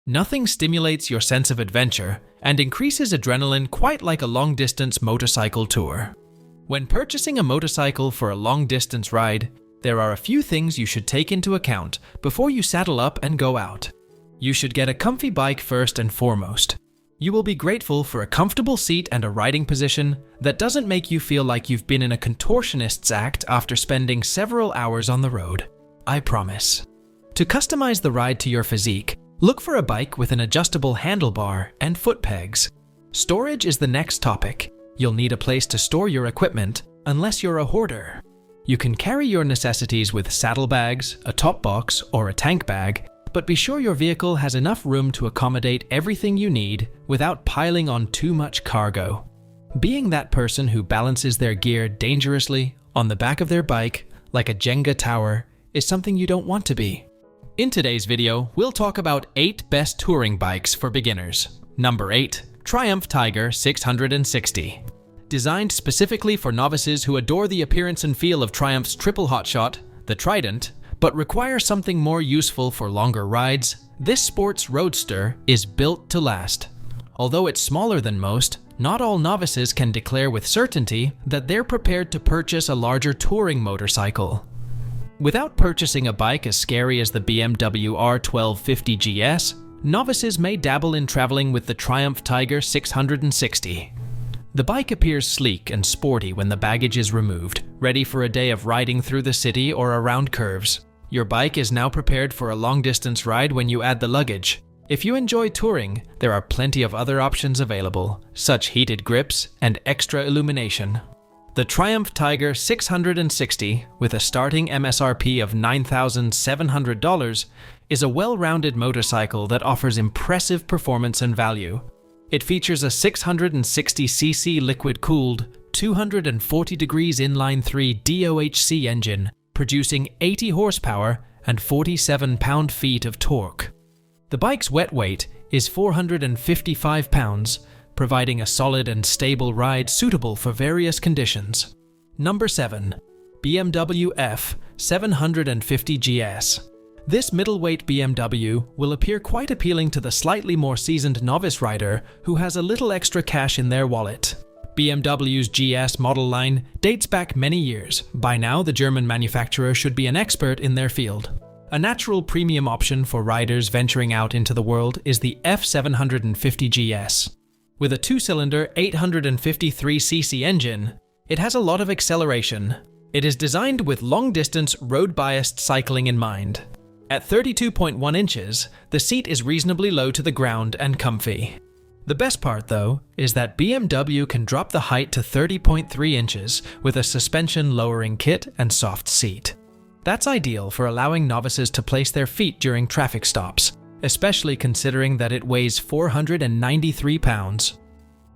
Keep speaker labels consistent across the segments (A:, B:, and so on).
A: Nothing stimulates your sense of adventure and increases adrenaline quite like a long-distance motorcycle tour. When purchasing a motorcycle for a long-distance ride, there are a few things you should take into account before you saddle up and go out. You should get a comfy bike first and foremost. You will be grateful for a comfortable seat and a riding position that doesn't make you feel like you've been in a contortionist's act after spending several hours on the road. I promise. To customize the ride to your physique, look for a bike with an adjustable handlebar and foot pegs. Storage is the next topic. You'll need a place to store your equipment unless you're a hoarder. You can carry your necessities with saddlebags, a top box, or a tank bag, but be sure your vehicle has enough room to accommodate everything you need without piling on too much cargo. Being that person who balances their gear dangerously on the back of their bike like a Jenga tower is something you don't want to be. In today's video, we'll talk about 8 best touring bikes for beginners. Number 8. Triumph Tiger 660. Designed specifically for novices who adore the appearance and feel of Triumph's triple hotshot, the Trident, but require something more useful for longer rides, this sports roadster is built to last. Although it's smaller than most, not all novices can declare with certainty that they're prepared to purchase a larger touring motorcycle. Without purchasing a bike as scary as the BMW R1250 GS, novices may dabble in traveling with the Triumph Tiger 660. The bike appears sleek and sporty when the baggage is removed, ready for a day of riding through the city or around curves. Your bike is now prepared for a long-distance ride when you add the luggage. If you enjoy touring, there are plenty of other options available, such heated grips and extra illumination. The Triumph Tiger 660, with a starting MSRP of $9,700, is a well-rounded motorcycle that offers impressive performance and value. It features a 660cc liquid-cooled, 240 degrees inline-3 DOHC engine, producing 80 horsepower and 47 pound-feet of torque. The bike's wet weight is 455 pounds, providing a solid and stable ride suitable for various conditions. Number 7. BMW F 750 GS. This middleweight BMW will appear quite appealing to the slightly more seasoned novice rider who has a little extra cash in their wallet. BMW's GS model line dates back many years. By now, the German manufacturer should be an expert in their field. A natural premium option for riders venturing out into the world is the F 750 GS. With a 2-cylinder 853cc engine, it has a lot of acceleration. It is designed with long-distance, road-biased cycling in mind. At 32.1 inches, the seat is reasonably low to the ground and comfy. The best part, though, is that BMW can drop the height to 30.3 inches with a suspension-lowering kit and soft seat. That's ideal for allowing novices to place their feet during traffic stops, especially considering that it weighs 493 pounds.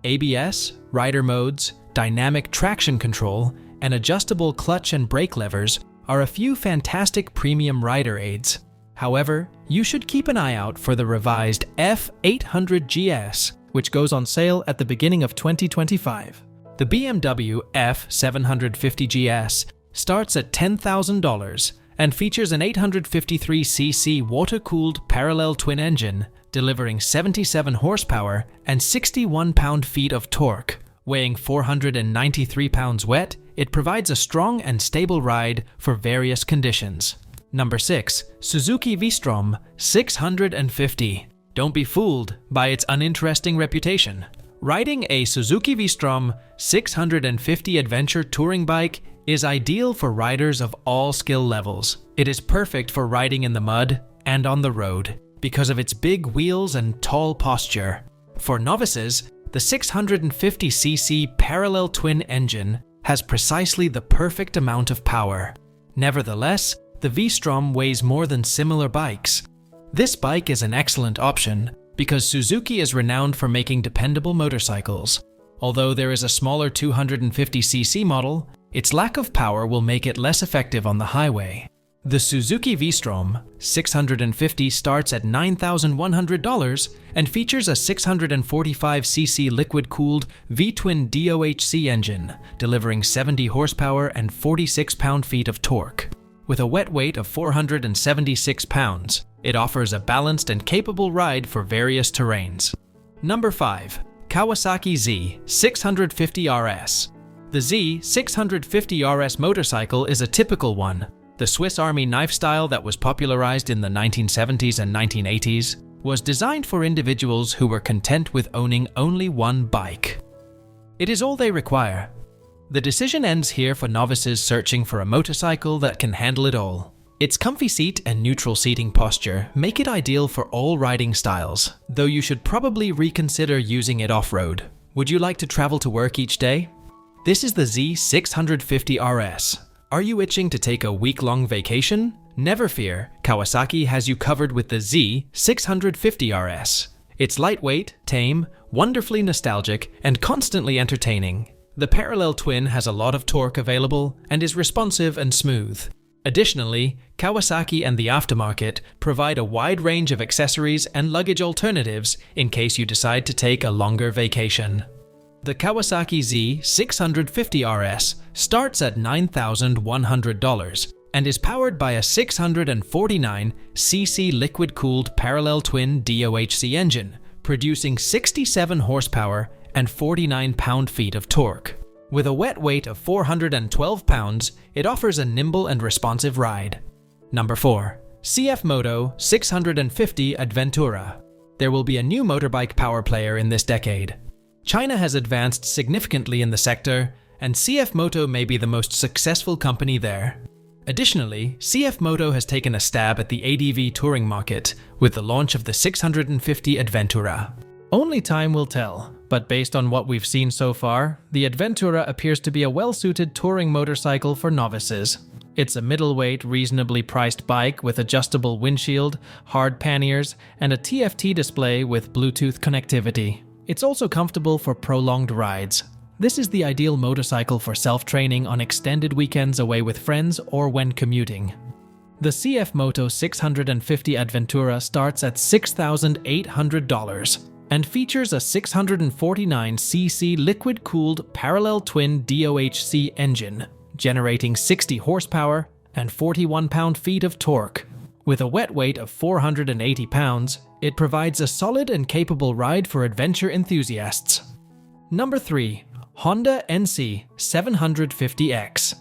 A: ABS, rider modes, dynamic traction control, and adjustable clutch and brake levers are a few fantastic premium rider aids. However, you should keep an eye out for the revised F800 GS, which goes on sale at the beginning of 2025. The BMW F750 GS starts at $10,000 and features an 853cc water-cooled parallel twin engine, delivering 77 horsepower and 61 pound-feet of torque. Weighing 493 pounds wet, it provides a strong and stable ride for various conditions. Number 6. Suzuki V-Strom 650. Don't be fooled by its uninteresting reputation. Riding a Suzuki V-Strom 650 adventure touring bike is ideal for riders of all skill levels. It is perfect for riding in the mud and on the road because of its big wheels and tall posture. For novices, the 650cc parallel twin engine has precisely the perfect amount of power. Nevertheless, the V-Strom weighs more than similar bikes. This bike is an excellent option because Suzuki is renowned for making dependable motorcycles. Although there is a smaller 250cc model, its lack of power will make it less effective on the highway. The Suzuki V-Strom 650 starts at $9,100 and features a 645cc liquid-cooled V-twin DOHC engine, delivering 70 horsepower and 46 pound-feet of torque. With a wet weight of 476 pounds, It offers a balanced and capable ride for various terrains. Number 5. Kawasaki Z650RS. The Z650RS motorcycle is a typical one. The Swiss Army knife style that was popularized in the 1970s and 1980s was designed for individuals who were content with owning only one bike. It is all they require. The decision ends here for novices searching for a motorcycle that can handle it all. Its comfy seat and neutral seating posture make it ideal for all riding styles, though you should probably reconsider using it off-road. Would you like to travel to work each day? This is the Z650RS. Are you itching to take a week-long vacation? Never fear, Kawasaki has you covered with the Z650RS. It's lightweight, tame, wonderfully nostalgic, and constantly entertaining. The parallel twin has a lot of torque available and is responsive and smooth. Additionally, Kawasaki and the aftermarket provide a wide range of accessories and luggage alternatives in case you decide to take a longer vacation. The Kawasaki Z650RS starts at $9,100 and is powered by a 649cc liquid-cooled parallel twin DOHC engine, producing 67 horsepower and 49 pound-feet of torque. With a wet weight of 412 pounds, it offers a nimble and responsive ride. Number 4. CF Moto 650 Adventura. There will be a new motorbike power player in this decade. China has advanced significantly in the sector, and CF Moto may be the most successful company there. Additionally, CF Moto has taken a stab at the ADV touring market with the launch of the 650 Adventura. Only time will tell, but based on what we've seen so far, the Adventura appears to be a well-suited touring motorcycle for novices. It's a middleweight, reasonably priced bike with adjustable windshield, hard panniers, and a TFT display with Bluetooth connectivity. It's also comfortable for prolonged rides. This is the ideal motorcycle for self-training on extended weekends away with friends or when commuting. The CF Moto 650 Adventura starts at $6,800 and features a 649cc liquid-cooled parallel twin DOHC engine, generating 60 horsepower and 41 pound-feet of torque. With a wet weight of 480 pounds, it provides a solid and capable ride for adventure enthusiasts. Number 3. Honda NC 750X.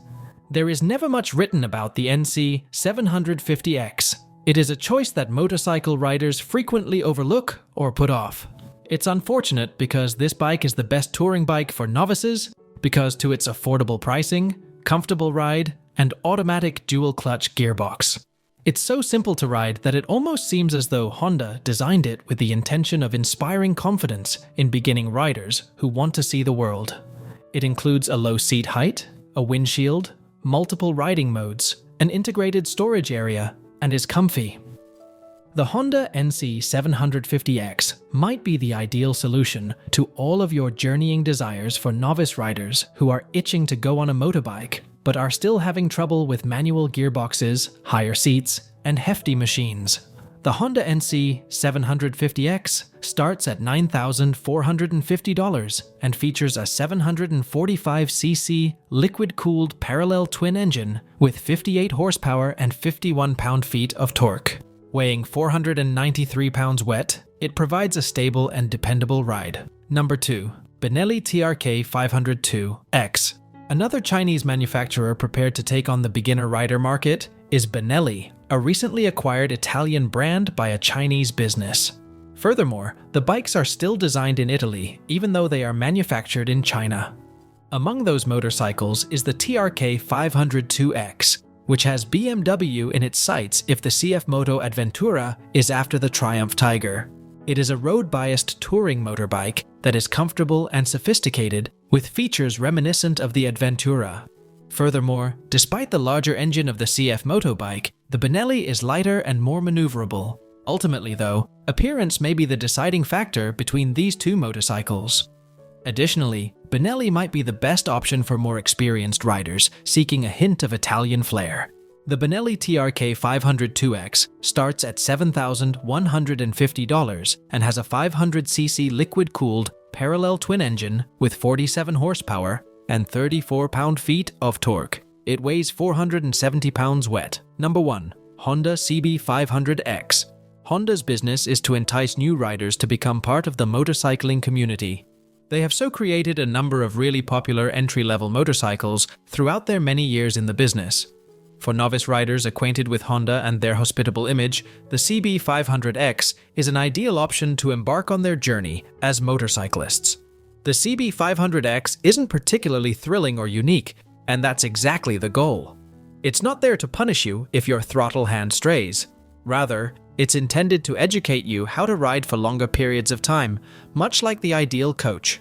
A: There is never much written about the NC 750X. It is a choice that motorcycle riders frequently overlook or put off. It's unfortunate because this bike is the best touring bike for novices because to its affordable pricing, comfortable ride, and automatic dual-clutch gearbox. It's so simple to ride that it almost seems as though Honda designed it with the intention of inspiring confidence in beginning riders who want to see the world. It includes a low seat height, a windshield, multiple riding modes, an integrated storage area, and is comfy. The Honda NC 750X might be the ideal solution to all of your journeying desires for novice riders who are itching to go on a motorbike, but are still having trouble with manual gearboxes, higher seats, and hefty machines. The Honda NC 750X starts at $9,450 and features a 745cc liquid-cooled parallel twin engine with 58 horsepower and 51 pound-feet of torque. Weighing 493 pounds wet, it provides a stable and dependable ride. Number 2. Benelli TRK 502X. Another Chinese manufacturer prepared to take on the beginner rider market is Benelli, a recently acquired Italian brand by a Chinese business. Furthermore, the bikes are still designed in Italy, even though they are manufactured in China. Among those motorcycles is the TRK 502X, which has BMW in its sights if the CF Moto Adventura is after the Triumph Tiger. It is a road-biased touring motorbike that is comfortable and sophisticated, with features reminiscent of the Adventura. Furthermore, despite the larger engine of the CF Moto bike, the Benelli is lighter and more maneuverable. Ultimately though, appearance may be the deciding factor between these two motorcycles. Additionally, Benelli might be the best option for more experienced riders seeking a hint of Italian flair. The Benelli TRK 502X starts at $7,150 and has a 500cc liquid-cooled parallel twin engine with 47 horsepower and 34 pound-feet of torque. It weighs 470 pounds wet. Number 1. Honda CB500X. Honda's business is to entice new riders to become part of the motorcycling community. They have so created a number of really popular entry-level motorcycles throughout their many years in the business. For novice riders acquainted with Honda and their hospitable image, the CB500X is an ideal option to embark on their journey as motorcyclists. The CB500X isn't particularly thrilling or unique, and that's exactly the goal. It's not there to punish you if your throttle hand strays. Rather, it's intended to educate you how to ride for longer periods of time, much like the ideal coach.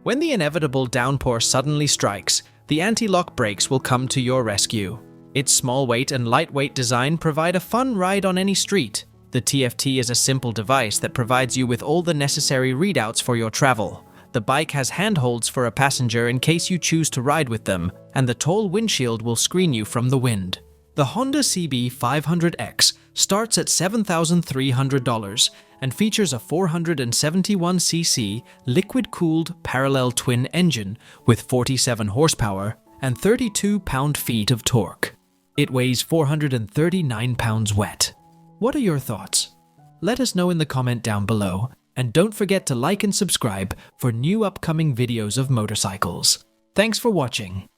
A: When the inevitable downpour suddenly strikes, the anti-lock brakes will come to your rescue. Its small weight and lightweight design provide a fun ride on any street. The TFT is a simple device that provides you with all the necessary readouts for your travel. The bike has handholds for a passenger in case you choose to ride with them, and the tall windshield will screen you from the wind. The Honda CB500X starts at $7,300 and features a 471cc liquid-cooled parallel twin engine with 47 horsepower and 32 pound-feet of torque. It weighs 439 pounds wet. What are your thoughts? Let us know in the comment down below, and don't forget to like and subscribe for new upcoming videos of motorcycles. Thanks for watching.